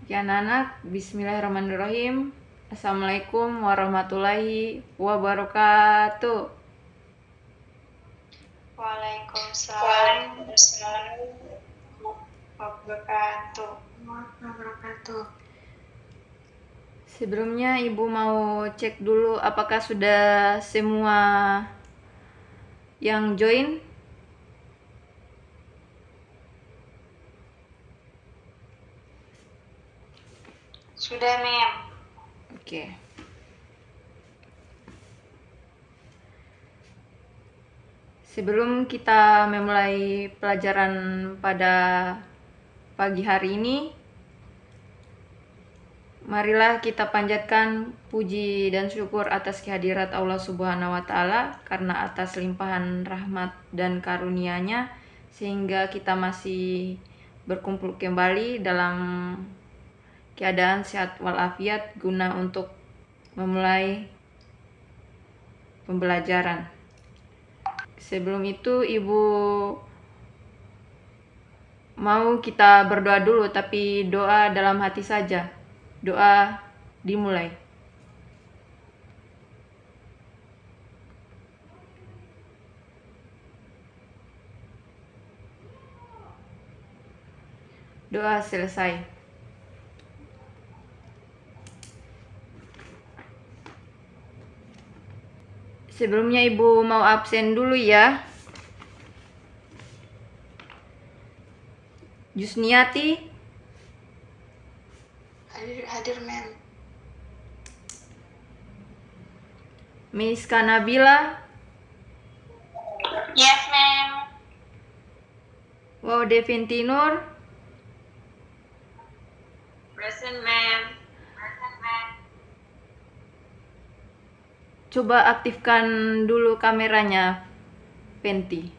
Ya anak-anak, bismillahirrahmanirrahim. Assalamualaikum warahmatullahi wabarakatuh. Waalaikumsalam wabarakatuh. Sebelumnya ibu mau cek dulu apakah sudah semua yang join. Sudah, Mem. Oke. Sebelum kita memulai pelajaran pada pagi hari ini, marilah kita panjatkan puji dan syukur atas kehadirat Allah Subhanahu wa Ta'ala, karena atas limpahan rahmat dan karunia-Nya sehingga kita masih berkumpul kembali dalam keadaan sehat walafiat guna untuk memulai pembelajaran. Sebelum itu ibu mau kita berdoa dulu, tapi doa dalam hati saja. Doa dimulai. Doa selesai. Sebelumnya ibu mau absen dulu ya. Jusniati, Hadir, Mem. Miska Nabila, Yes, Mem. Wow Devintinur, Present, Mem. coba aktifkan dulu kameranya, Penti.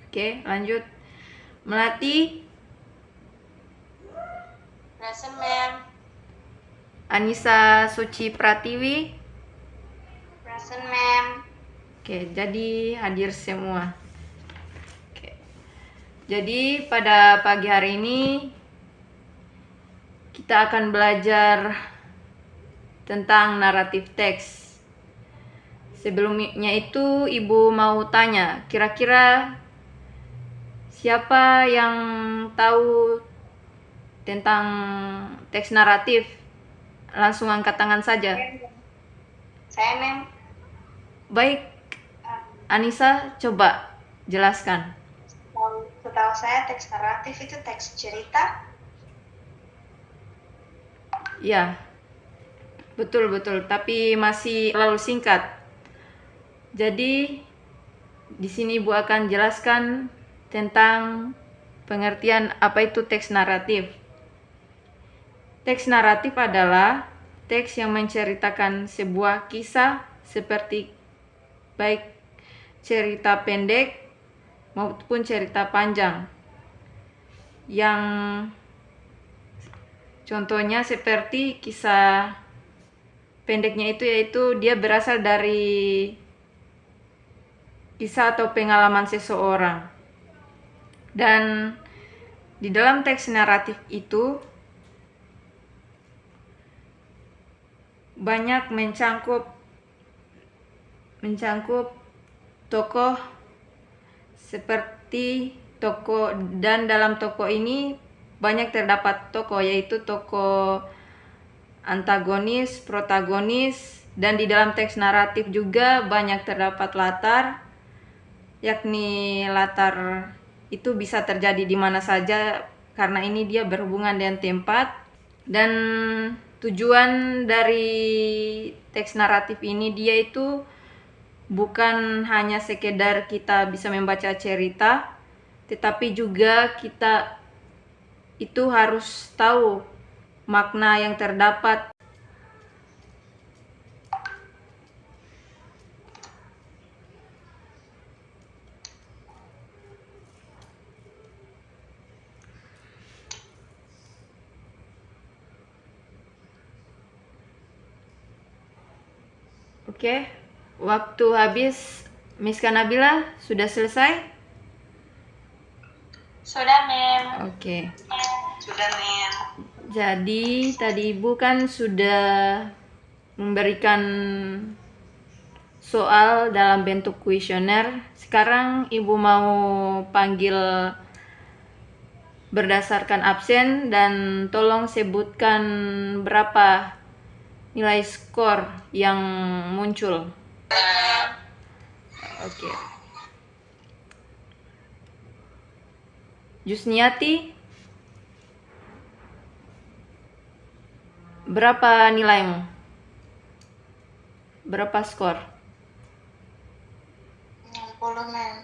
Oke, lanjut. Melati, Present, Mem. Anissa Suci Pratiwi. Present, Mem. Oke, jadi hadir semua. Oke. Jadi pada pagi hari ini kita akan belajar tentang naratif teks. Sebelumnya itu ibu mau tanya, kira-kira siapa yang tahu tentang teks naratif? Langsung angkat tangan saja. Saya, Mem. Baik, Anissa coba jelaskan. Setahu saya teks naratif itu teks cerita. Ya, betul, tapi masih terlalu singkat. Jadi di sini Ibu akan jelaskan tentang pengertian apa itu teks naratif. Teks naratif adalah teks yang menceritakan sebuah kisah seperti baik cerita pendek maupun cerita panjang. Yang contohnya seperti kisah pendeknya itu yaitu dia berasal dari kisah atau pengalaman seseorang. Dan di dalam teks naratif itu banyak mencangkup tokoh seperti tokoh, dan dalam tokoh ini banyak terdapat tokoh, yaitu tokoh antagonis, protagonis, dan di dalam teks naratif juga banyak terdapat latar, yakni latar itu bisa terjadi di mana saja karena ini dia berhubungan dengan tempat. Dan tujuan dari teks naratif ini dia itu bukan hanya sekedar kita bisa membaca cerita, tetapi juga kita itu harus tahu makna yang terdapat. Oke, waktu habis Miska Nabila, sudah selesai? Sudah, Mem. Oke. Sudah, Mem. Jadi tadi Ibu kan sudah memberikan soal dalam bentuk kuesioner. Sekarang Ibu mau panggil berdasarkan absen dan tolong sebutkan berapa nilai skor yang muncul. Oke. Jusniati, berapa nilaimu? Berapa skor? 60, Mem.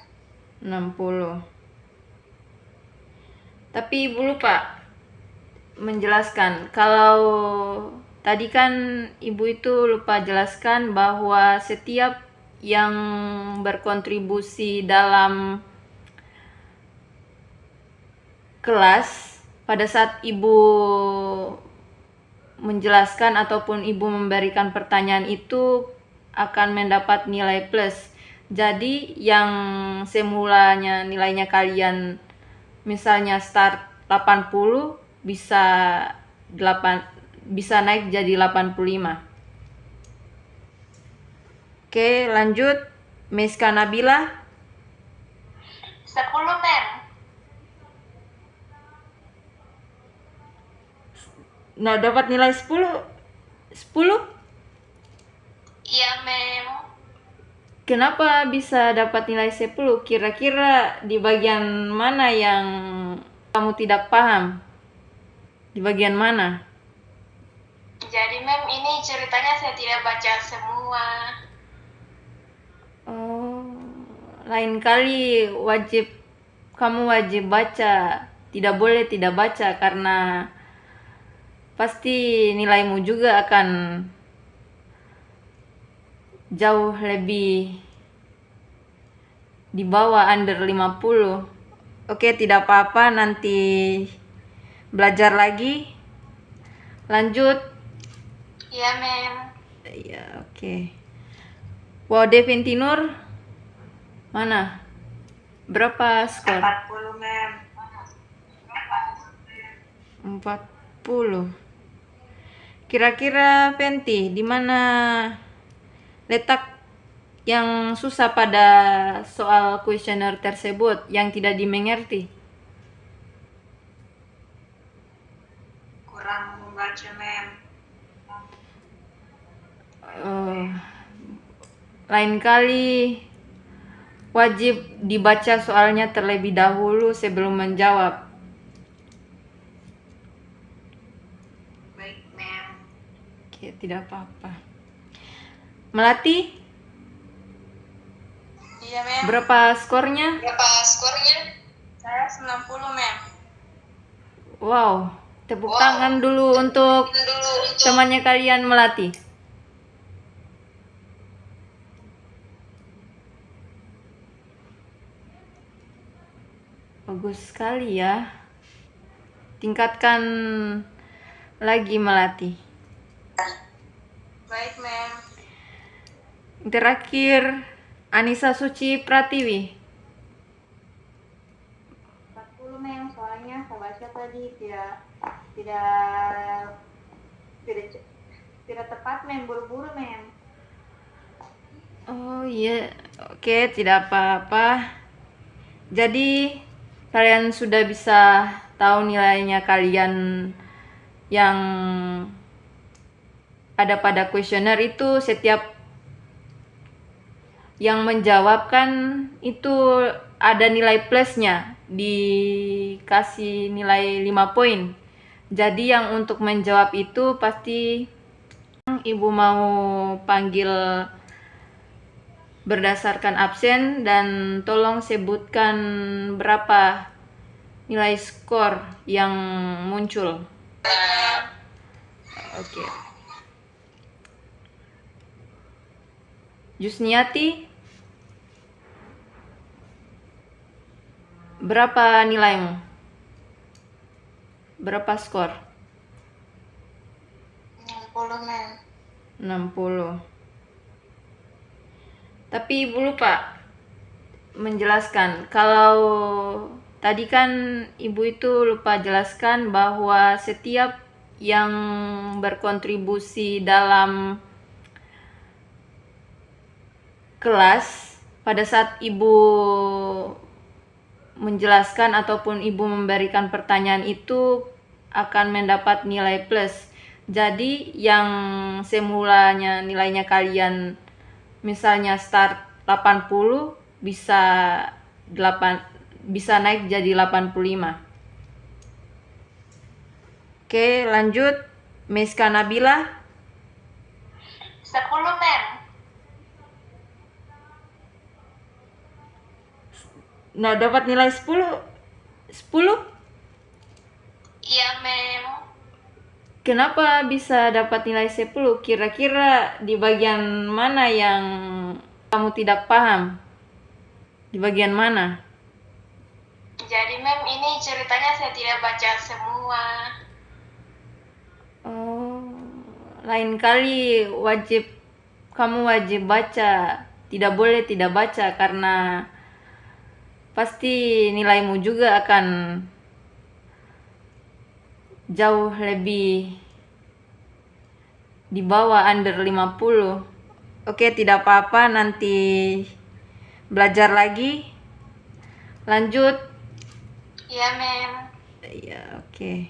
60. Tapi Ibu lupa menjelaskan kalau tadi kan Ibu itu lupa jelaskan bahwa setiap yang berkontribusi dalam kelas pada saat Ibu menjelaskan ataupun Ibu memberikan pertanyaan itu akan mendapat nilai plus. Jadi yang semulanya nilainya kalian misalnya start 80 bisa naik jadi 85. Oke, lanjut. Miska Nabila. 10, Mem. Nah, dapat nilai 10. 10? Iya, Mem. Kenapa bisa dapat nilai 10? Kira-kira di bagian mana yang kamu tidak paham? Di bagian mana? Jadi, Mem, ini ceritanya saya tidak baca semua. Oh, lain kali kamu wajib baca. Tidak boleh tidak baca karena pasti nilaimu juga akan jauh lebih di bawah under 50. Oke, tidak apa-apa, nanti belajar lagi. Lanjut. Iya, Mem. Ya, oke. Waude Ventinur, mana? Berapa skor? 40, Mem. 40. Kira-kira Venti, di mana letak yang susah pada soal kuesioner tersebut yang tidak dimengerti? Kurang membaca, Mem. Lain kali wajib dibaca soalnya terlebih dahulu sebelum menjawab. Baik, Mem. Oke, tidak apa-apa. Melati, Iya, Mem. berapa skornya? Berapa skornya? Saya 90, Mem. Wow, tepuk tangan dulu untuk temannya kalian Melati. Bagus sekali ya. Tingkatkan lagi Melati. Baik, Mem. Terakhir, Anissa Suci Pratiwi. 40, Mem. Soalnya saya baca tadi tidak tepat, Mem. Buru-buru, Mem. Oh iya, oke, tidak apa-apa. Jadi kalian sudah bisa tahu nilainya kalian yang ada pada kuesioner itu. Setiap yang menjawabkan itu ada nilai plusnya, dikasih nilai 5 poin. Jadi yang untuk menjawab itu pasti Ibu mau panggil berdasarkan absen dan tolong sebutkan berapa nilai skor yang muncul. Oke. Jusniati, berapa nilaimu? Berapa skor? 60, Mem. 60. Tapi Ibu lupa menjelaskan. Kalau tadi kan Ibu itu lupa jelaskan bahwa setiap yang berkontribusi dalam kelas pada saat Ibu menjelaskan ataupun Ibu memberikan pertanyaan itu akan mendapat nilai plus. Jadi yang semulanya nilainya kalian misalnya start 80 bisa naik jadi 85. Oke, lanjut. Miska Nabila. 10, mem. Nah, dapat nilai 10. 10? Iya, mem. Kenapa bisa dapat nilai 10? Kira-kira di bagian mana yang kamu tidak paham? Di bagian mana? Jadi, mem, ini ceritanya saya tidak baca semua. Oh, lain kali kamu wajib baca. Tidak boleh tidak baca karena pasti nilaimu juga akan jauh lebih di bawah under 50. Oke, tidak apa-apa, nanti belajar lagi. Lanjut. Iya, mem. Ya, oke.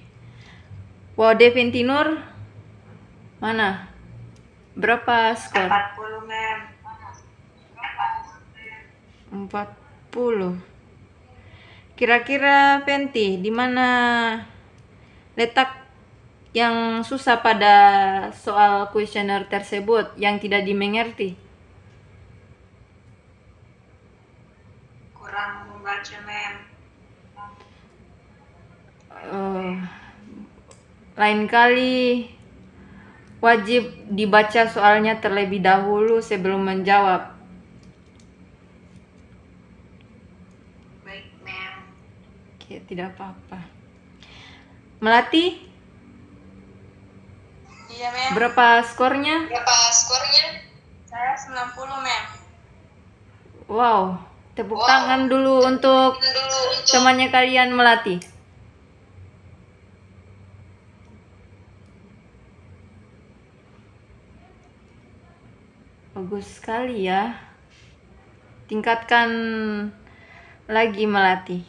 Wow, Devintinur mana? Berapa skor? 40, mem. 40. Kira-kira Venti, di mana letak yang susah pada soal kuesioner tersebut yang tidak dimengerti? Kurang membaca, mem. Lain kali wajib dibaca soalnya terlebih dahulu sebelum menjawab. Baik, mem. Oke, tidak apa-apa. Melati, Iya, mem. berapa skornya? Berapa skornya? Saya 90, mem. Wow, tepuk tangan dulu untuk temannya kalian Melati. Bagus sekali ya. Tingkatkan lagi Melati.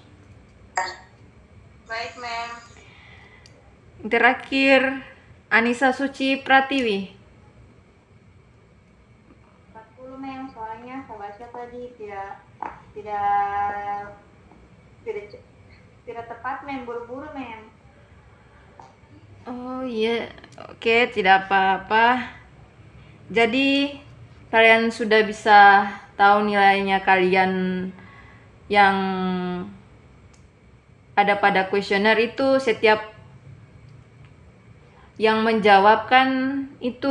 Baik, mem. Terakhir, Anissa Suci Pratiwi. 40, mem. Soalnya saya baca tadi tidak tepat, mem. Buru-buru, mem. Oh iya, oke, tidak apa-apa. Jadi kalian sudah bisa tahu nilainya kalian yang ada pada kuesioner itu. Setiap yang menjawabkan itu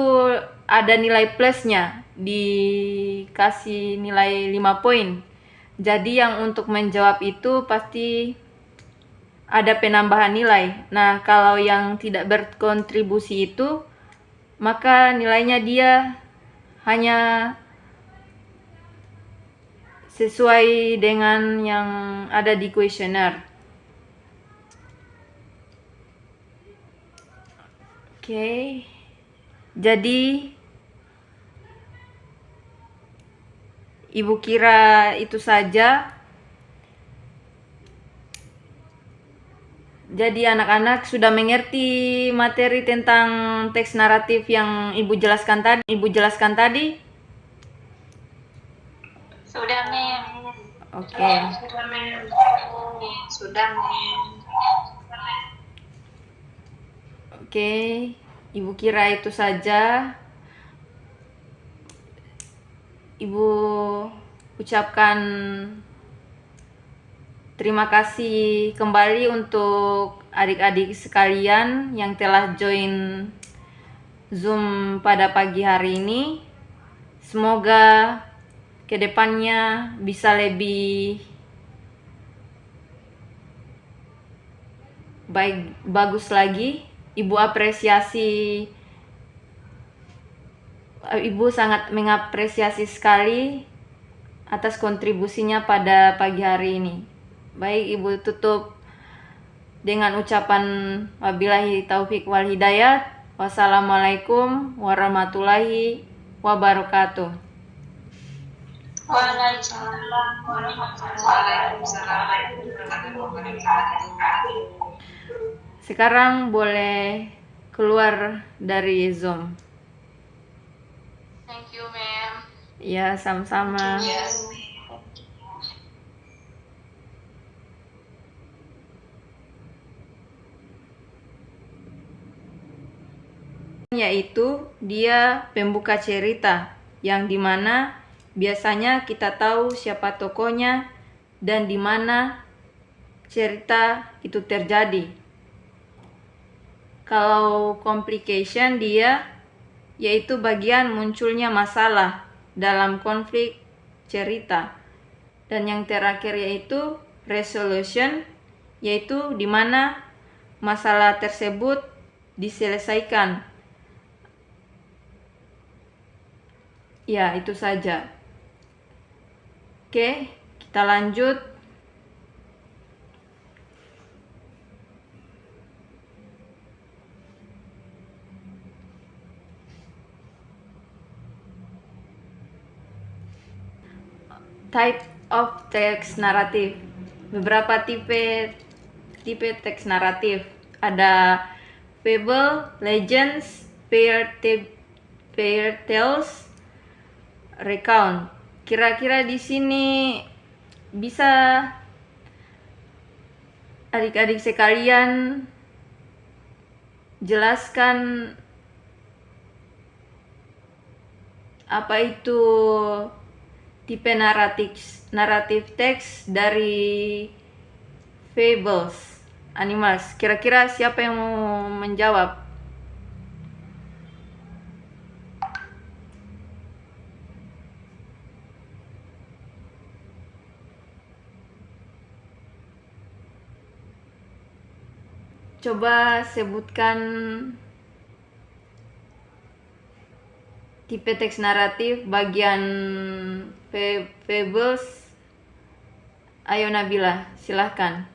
ada nilai plusnya, dikasih nilai 5 poin. Jadi yang untuk menjawab itu pasti ada penambahan nilai. Nah, kalau yang tidak berkontribusi itu, maka nilainya dia hanya sesuai dengan yang ada di kuesioner. Oke. Jadi Ibu kira itu saja. Jadi anak-anak sudah mengerti materi tentang teks naratif yang Ibu jelaskan tadi? Sudah, mem. Oke. Sudah, mem. Sudah, mem. Oke, Ibu kira itu saja. Ibu ucapkan terima kasih kembali untuk adik-adik sekalian yang telah join Zoom pada pagi hari ini. Semoga kedepannya bisa lebih bagus lagi. Ibu sangat mengapresiasi sekali atas kontribusinya pada pagi hari ini. Baik, Ibu tutup dengan ucapan wabillahi taufik wal hidayah. Wassalamualaikum warahmatullahi wabarakatuh. Waalaikumsalam warahmatullahi wabarakatuh. Sekarang boleh keluar dari Zoom. Thank you, ma'am. Ya, sama-sama. Yes. Yaitu dia pembuka cerita yang dimana biasanya kita tahu siapa tokohnya dan dimana cerita itu terjadi. Kalau complication dia yaitu bagian munculnya masalah dalam konflik cerita. Dan yang terakhir yaitu resolution, yaitu dimana masalah tersebut diselesaikan. Ya, itu saja. Oke, kita lanjut. Type of text narrative. Beberapa tipe teks naratif. Ada fable, legends, fairy tales, recount. Kira-kira di sini bisa adik-adik sekalian jelaskan apa itu tipe naratif teks dari fables, animals. Kira-kira siapa yang mau menjawab? Coba sebutkan tipe teks naratif bagian fables. Ayo Nabila, silahkan.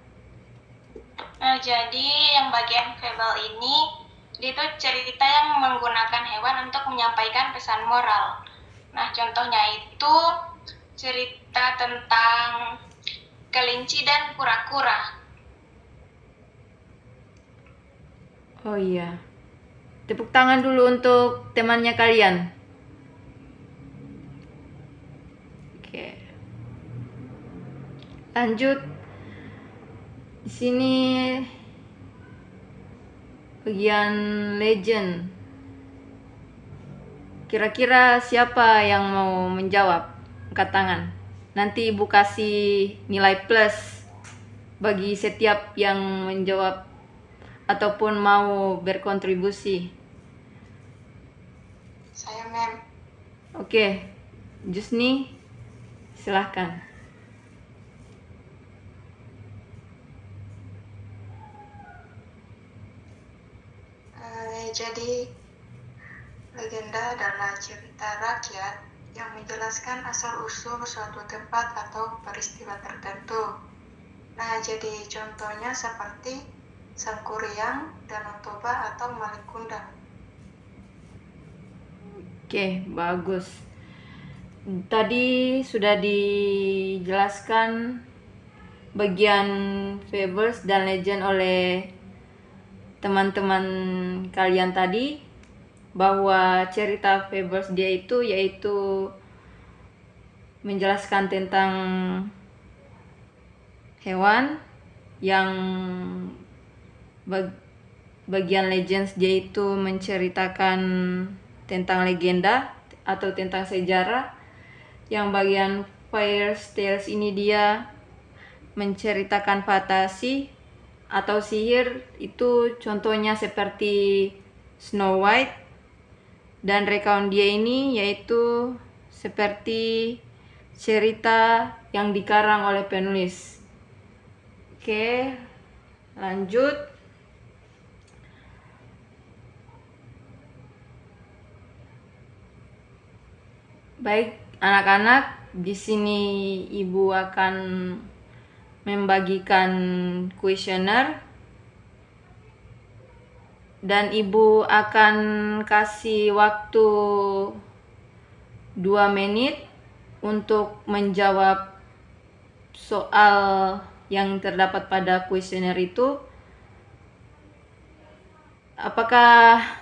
Nah, jadi yang bagian fable ini itu cerita yang menggunakan hewan untuk menyampaikan pesan moral. Nah, contohnya itu cerita tentang kelinci dan kura-kura. Oh iya. Tepuk tangan dulu untuk temannya kalian. Oke. Lanjut. Di sini bagian legend. Kira-kira siapa yang mau menjawab? Angkat tangan. Nanti Ibu kasih nilai plus bagi setiap yang menjawab ataupun mau berkontribusi. Saya, ma'am. Oke, Jusni, silahkan. Jadi, legenda adalah cerita rakyat yang menjelaskan asal-usul suatu tempat atau peristiwa tertentu. Nah, jadi contohnya seperti Sangkuriang, Danau Toba, atau Malin Kundang. Oke, bagus. Tadi sudah dijelaskan bagian fables dan legend oleh teman-teman kalian tadi, bahwa cerita fables dia itu yaitu menjelaskan tentang hewan, yang bagian legends dia itu menceritakan tentang legenda atau tentang sejarah, yang bagian fairy tales ini dia menceritakan fantasi atau sihir, itu contohnya seperti Snow White, dan recount dia ini yaitu seperti cerita yang dikarang oleh penulis. Oke, lanjut. Baik, anak-anak, di sini Ibu akan membagikan kuesioner dan Ibu akan kasih waktu 2 menit untuk menjawab soal yang terdapat pada kuesioner itu. Apakah